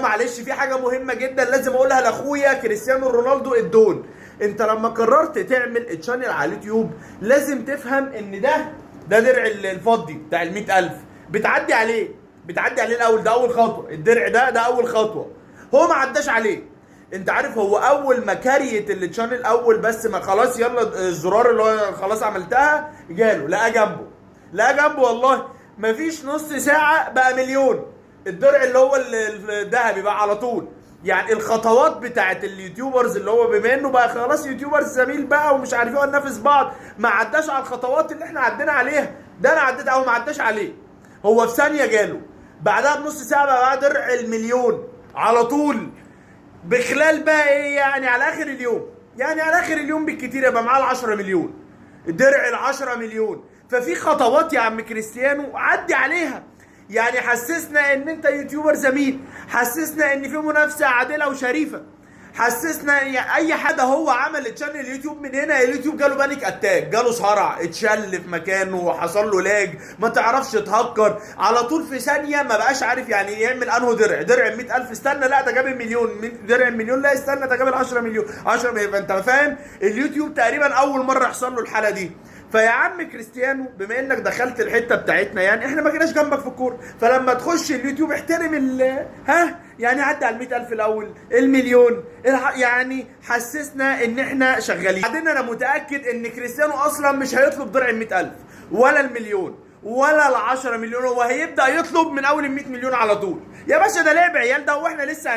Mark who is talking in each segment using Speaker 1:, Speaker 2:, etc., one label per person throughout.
Speaker 1: معلش في حاجه مهمه جدا لازم اقولها لاخويا كريستيانو رونالدو الدون. انت لما قررت تعمل تشانل على اليوتيوب لازم تفهم ان ده درع الفضي بتاع ال 100,000. بتعدي عليه الاول، ده اول خطوه. الدرع ده اول خطوه، هو ما عداش عليه. انت عارف هو اول ما كريت التشانل، اول بس ما خلاص يلا الزرار اللي هو خلاص عملتها جاله، لقى جنبه والله مفيش نص ساعه بقى مليون. الدرع اللي هو الذهبي بقى على طول. يعني الخطوات بتاعت اليوتيوبرز اللي هو بما انه بقى خلاص يوتيوبرز زميل بقى ومش عارف ايه وننافس بعض، ما عداش على الخطوات اللي احنا عدينا عليها. ده انا عديت او ما عداش عليه. هو في ثانيه جاله، بعدها بنص ساعه بقى درع المليون على طول. بخلال بقى ايه يعني على اخر اليوم بالكتير يبقى معاه ال 10 مليون. درع ال 10 مليون. ففي خطوات يا عم كريستيانو عدي عليها. يعني حسسنا ان انت يوتيوبر زميل، حسسنا ان في منافسه عادله وشريفه، حسسنا ان اي حد هو عمل تشانل اليوتيوب من هنا اليوتيوب جاله بانيك اتاك، جاله صرع، اتشل في مكانه، حصل له لاج، ما تعرفش تهكر على طول في ثانيه، ما بقاش عارف يعني يعمل انه درع 100,000 استنى لا ده جاب المليون، درع المليون لا استنى ده جاب ال 10 مليون 10 مليون. فانت فاهم اليوتيوب تقريبا اول مره يحصل له الحاله دي. فيا عم كريستيانو بما انك دخلت الحته بتاعتنا، يعني احنا ما جيناش جنبك في الكوره، فلما تخش اليوتيوب احترم يعني عدى على 100,000 الاول، المليون، يعني حسسنا ان احنا شغالين. بعدين انا متاكد ان كريستيانو اصلا مش هيطلب درع ال 100,000 ولا المليون ولا ال 10 مليون، هو هيبدا يطلب من اول ال 100 مليون على طول. يا باشا ده لعب عيال ده، واحنا لسه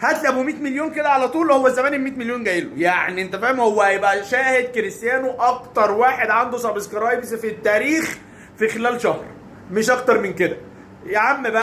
Speaker 1: هات لي ابو 100 مليون كده على طول، هو زمان ال 100 مليون جاي له. يعني انت فاهم هو هيبقى شاهد كريستيانو اكتر واحد عنده سبسكرايبز في التاريخ في خلال شهر، مش اكتر من كده يا عم بقى.